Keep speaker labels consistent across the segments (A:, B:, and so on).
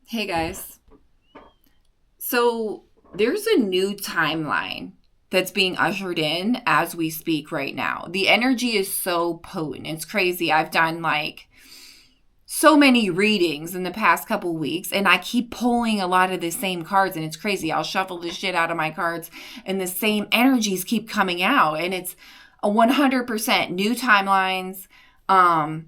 A: Hey guys. So there's a new timeline that's being ushered in as we speak right now. The energy is so potent. It's crazy. I've done like so many readings in the past couple weeks and I keep pulling a lot of the same cards and it's crazy. I'll shuffle the shit out of my cards and the same energies keep coming out and it's a 100% new timelines. Um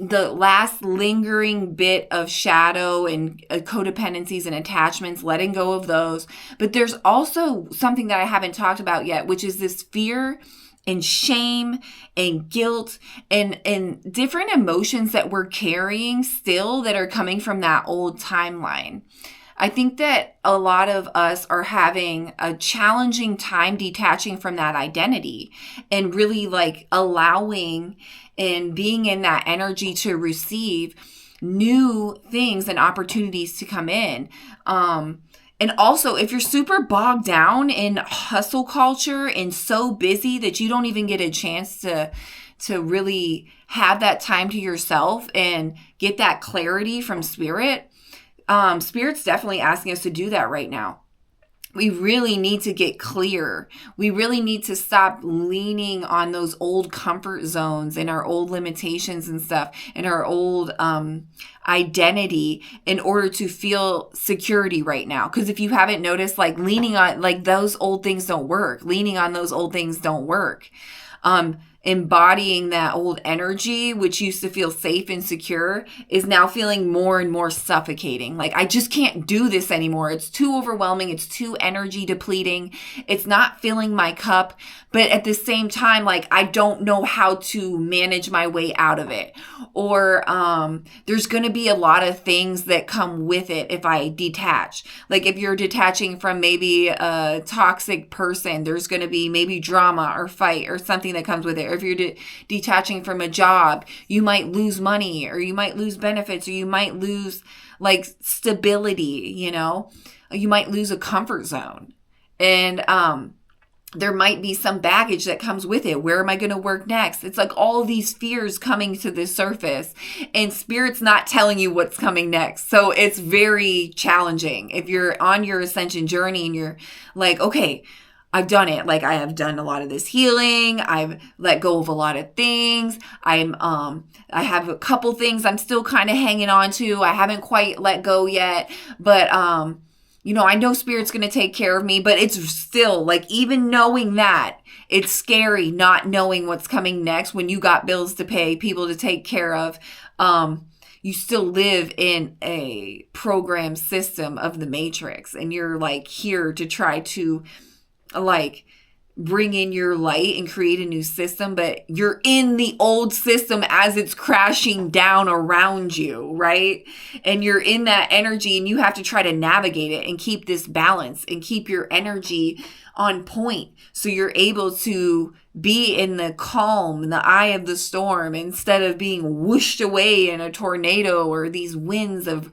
A: the last lingering bit of shadow and codependencies and attachments, letting go of those. But there's also something that I haven't talked about yet, which is this fear and shame and guilt and different emotions that we're carrying still that are coming from that old timeline. I think that a lot of us are having a challenging time detaching from that identity and really like allowing and being in that energy to receive new things and opportunities to come in. And also, if you're super bogged down in hustle culture and so busy that you don't even get a chance to really have that time to yourself and get that clarity from spirit, spirit's definitely asking us to do that right now. We really need to get clear. We really need to stop leaning on those old comfort zones and our old limitations and stuff and our old identity in order to feel security right now. Because if you haven't noticed, like leaning on, like those old things don't work. Leaning on those old things don't work. Embodying that old energy, which used to feel safe and secure, is now feeling more and more suffocating. Like, I just can't do this anymore. It's too overwhelming. It's too energy depleting. It's not filling my cup. But at the same time, like, I don't know how to manage my way out of it. Or there's going to be a lot of things that come with it if I detach. Like, if you're detaching from maybe a toxic person, there's going to be maybe drama or fight or something that comes with it. Or if you're detaching from a job, you might lose money or you might lose benefits or you might lose like stability, you know, you might lose a comfort zone. And there might be some baggage that comes with it. Where am I going to work next? It's like all these fears coming to the surface and spirit's not telling you what's coming next. So it's very challenging. If you're on your ascension journey and you're like, okay, I've done it. Like I have done a lot of this healing. I've let go of a lot of things. I have a couple things I'm still kind of hanging on to. I haven't quite let go yet, but, I know spirit's going to take care of me, but it's still like, even knowing that, it's scary not knowing what's coming next when you got bills to pay, people to take care of. You still live in a program system of the matrix and you're like here to try to like bring in your light and create a new system, but you're in the old system as it's crashing down around you, right? And you're in that energy and you have to try to navigate it and keep this balance and keep your energy on point so you're able to be in the calm, in the eye of the storm, instead of being whooshed away in a tornado or these winds of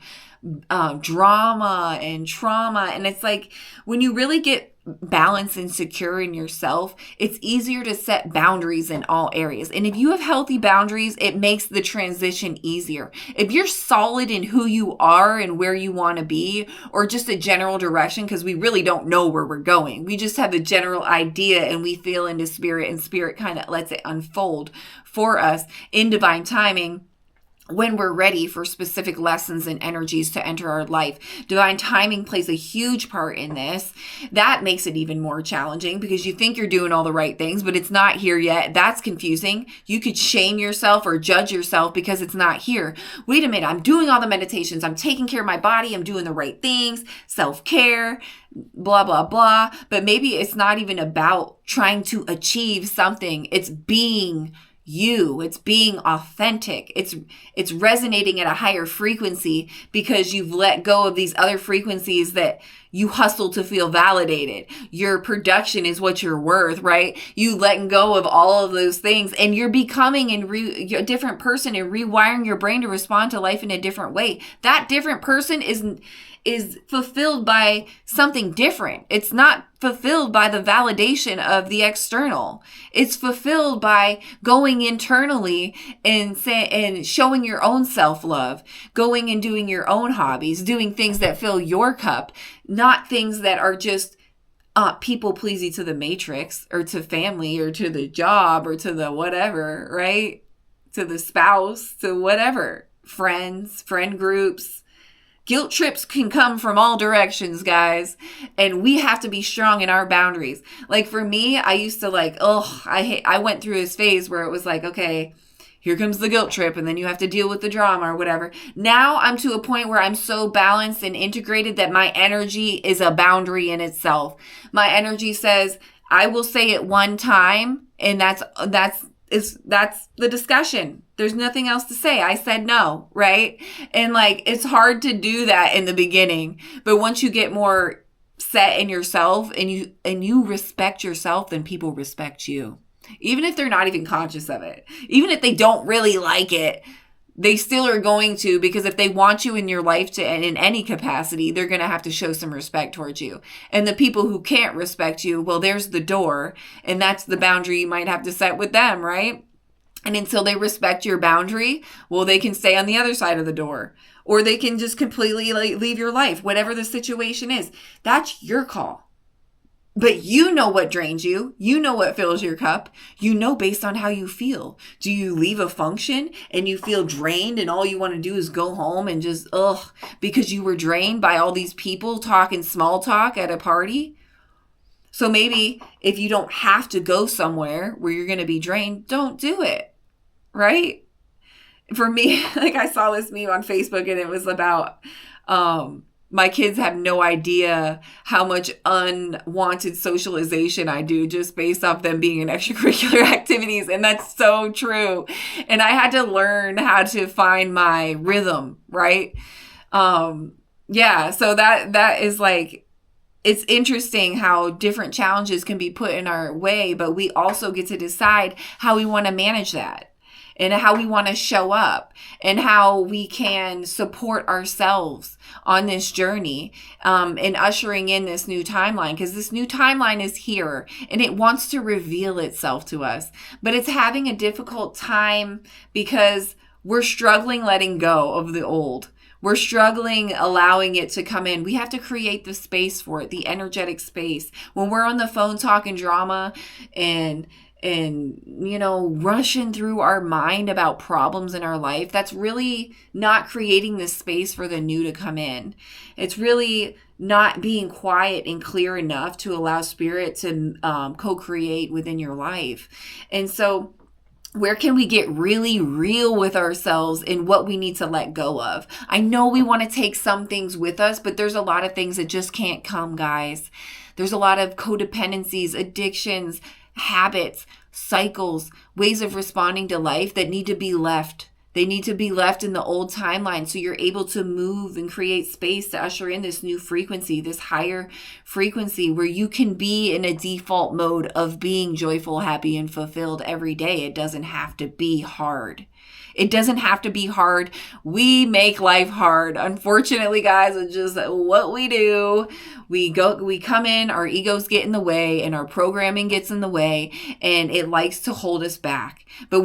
A: drama and trauma. And it's like when you really get balanced and secure in yourself, it's easier to set boundaries in all areas. And if you have healthy boundaries, it makes the transition easier. If you're solid in who you are and where you want to be, or just a general direction, because we really don't know where we're going. We just have a general idea and we feel into spirit and spirit kind of lets it unfold for us in divine timing when we're ready for specific lessons and energies to enter our life. Divine timing plays a huge part in this. That makes it even more challenging because you think you're doing all the right things, but it's not here yet. That's confusing. You could shame yourself or judge yourself because it's not here. Wait a minute, I'm doing all the meditations. I'm taking care of my body. I'm doing the right things, self-care, blah, blah, blah. But maybe it's not even about trying to achieve something. It's being you. It's being authentic. It's resonating at a higher frequency because you've let go of these other frequencies that you hustle to feel validated. Your production is what you're worth, right? You letting go of all of those things and you're becoming a different person and rewiring your brain to respond to life in a different way. That different person is fulfilled by something different. It's not fulfilled by the validation of the external. It's fulfilled by going internally and showing your own self-love, going and doing your own hobbies, doing things that fill your cup, not things that are just people pleasing to the matrix or to family or to the job or to the whatever, right? To the spouse, to whatever, friends, friend groups. Guilt trips can come from all directions, guys. And we have to be strong in our boundaries. Like for me, I used to I went through this phase where it was like, okay, here comes the guilt trip, and then you have to deal with the drama or whatever. Now I'm to a point where I'm so balanced and integrated that my energy is a boundary in itself. My energy says, I will say it one time, and that's the discussion. There's nothing else to say. I said no, right? And like, it's hard to do that in the beginning, but once you get more set in yourself and you respect yourself, then people respect you. Even if they're not even conscious of it, even if they don't really like it, they still are going to, because if they want you in your life and in any capacity, they're going to have to show some respect towards you. And the people who can't respect you, well, there's the door, and that's the boundary you might have to set with them, right? And until they respect your boundary, well, they can stay on the other side of the door, or they can just completely leave your life, whatever the situation is. That's your call. But you know what drains you. You know what fills your cup. You know based on how you feel. Do you leave a function and you feel drained and all you want to do is go home and just, because you were drained by all these people talking small talk at a party? So maybe if you don't have to go somewhere where you're going to be drained, don't do it, right? For me, like I saw this meme on Facebook and it was about, my kids have no idea how much unwanted socialization I do just based off them being in extracurricular activities. And that's so true. And I had to learn how to find my rhythm, right? So that is like, it's interesting how different challenges can be put in our way, but we also get to decide how we want to manage that, and how we want to show up, and how we can support ourselves on this journey, and ushering in this new timeline, because this new timeline is here and it wants to reveal itself to us. But it's having a difficult time because we're struggling letting go of the old. We're struggling allowing it to come in. We have to create the space for it, the energetic space. When we're on the phone talking drama and rushing through our mind about problems in our life, that's really not creating the space for the new to come in. It's really not being quiet and clear enough to allow spirit to co-create within your life. And so where can we get really real with ourselves in what we need to let go of? I know we want to take some things with us, but there's a lot of things that just can't come, guys. There's a lot of codependencies, addictions, habits, cycles, ways of responding to life that need to be left. They need to be left in the old timeline so you're able to move and create space to usher in this new frequency, this higher frequency where you can be in a default mode of being joyful, happy, and fulfilled every day. It doesn't have to be hard. It doesn't have to be hard. We make life hard. Unfortunately, guys, it's just what we do. We come in, our egos get in the way, and our programming gets in the way, and it likes to hold us back. But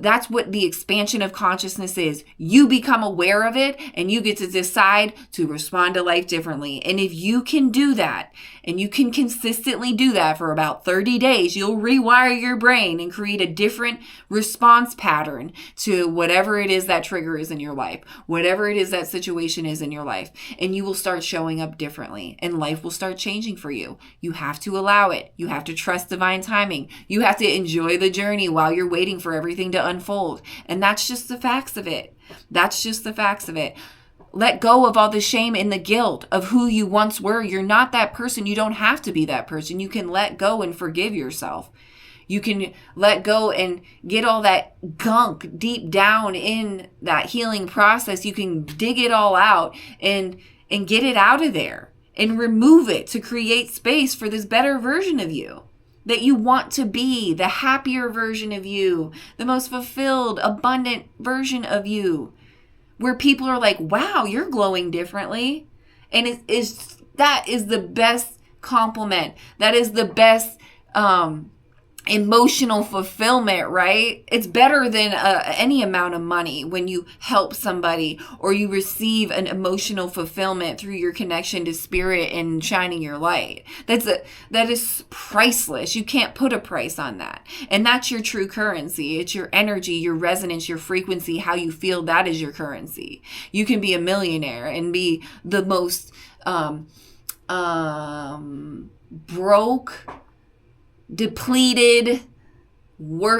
A: that's what the expansion of consciousness is. You become aware of it, and you get to decide to respond to life differently. And if you can do that, and you can consistently do that for about 30 days, you'll rewire your brain and create a different response pattern to whatever it is that trigger is in your life, whatever it is that situation is in your life, and you will start showing up differently, and life will start changing for you. You have to allow it. You have to trust divine timing. You have to enjoy the journey while you're waiting for everything to unfold. And that's just the facts of it. That's just the facts of it. Let go of all the shame and the guilt of who you once were. You're not that person. You don't have to be that person. You can let go and forgive yourself. You can let go and get all that gunk deep down in that healing process. You can dig it all out and get it out of there and remove it to create space for this better version of you that you want to be, the happier version of you, the most fulfilled, abundant version of you, where people are like, wow, you're glowing differently. And that is the best compliment. That is the best emotional fulfillment, right? It's better than any amount of money when you help somebody or you receive an emotional fulfillment through your connection to spirit and shining your light. That is priceless. You can't put a price on that. And that's your true currency. It's your energy, your resonance, your frequency, how you feel. That is your currency. You can be a millionaire and be the most broke, depleted,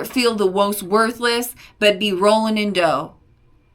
A: feel the most worthless, but be rolling in dough.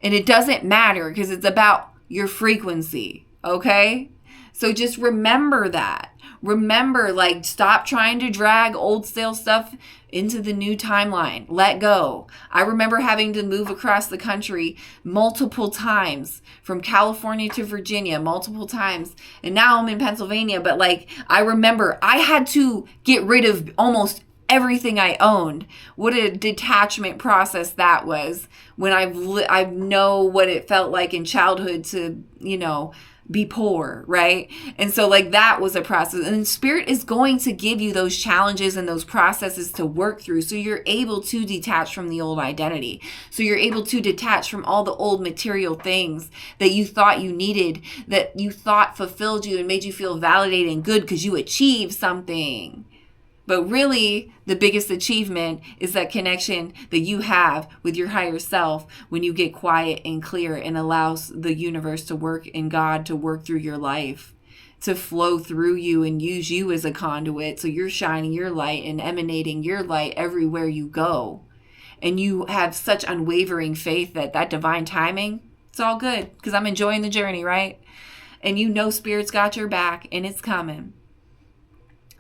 A: And it doesn't matter because it's about your frequency, okay? So just remember that. Remember, like, stop trying to drag old stale stuff into the new timeline. Let go. I remember having to move across the country multiple times, from California to Virginia, multiple times. And now I'm in Pennsylvania. But like, I remember I had to get rid of almost everything I owned. What a detachment process that was, when I know what it felt like in childhood to, be poor, right? And so like that was a process. And spirit is going to give you those challenges and those processes to work through, so you're able to detach from the old identity. So you're able to detach from all the old material things that you thought you needed, that you thought fulfilled you and made you feel validated and good because you achieved something. But really, the biggest achievement is that connection that you have with your higher self when you get quiet and clear and allows the universe to work and God to work through your life, to flow through you and use you as a conduit. So you're shining your light and emanating your light everywhere you go. And you have such unwavering faith that divine timing, it's all good because I'm enjoying the journey, right? And Spirit's got your back and it's coming.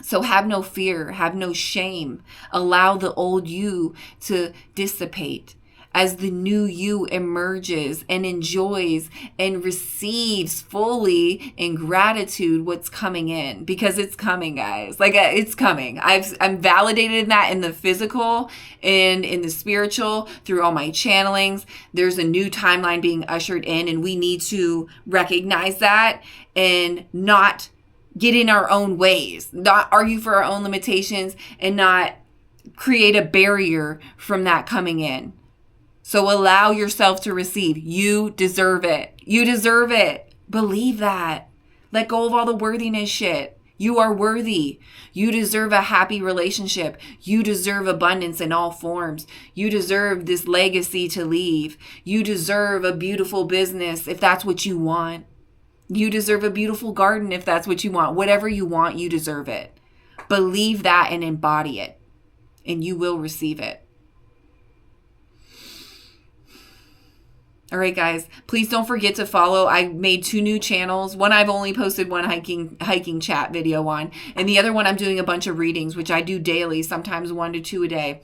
A: So have no fear, have no shame. Allow the old you to dissipate as the new you emerges and enjoys and receives fully in gratitude what's coming in, because it's coming, guys. Like, it's coming. I'm validated in that, in the physical and in the spiritual, through all my channelings. There's a new timeline being ushered in, and we need to recognize that and not get in our own ways, not argue for our own limitations, and not create a barrier from that coming in. So allow yourself to receive. You deserve it. You deserve it. Believe that. Let go of all the worthiness shit. You are worthy. You deserve a happy relationship. You deserve abundance in all forms. You deserve this legacy to leave. You deserve a beautiful business if that's what you want. You deserve a beautiful garden if that's what you want. Whatever you want, you deserve it. Believe that and embody it, and you will receive it. All right, guys, please don't forget to follow. I made 2 new channels. One I've only posted one hiking chat video on, and the other one I'm doing a bunch of readings, which I do daily, sometimes 1 to 2 a day.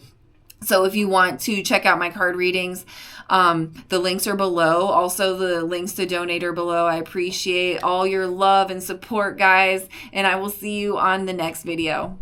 A: So if you want to check out my card readings, the links are below. Also, the links to donate are below. I appreciate all your love and support, guys, and I will see you on the next video.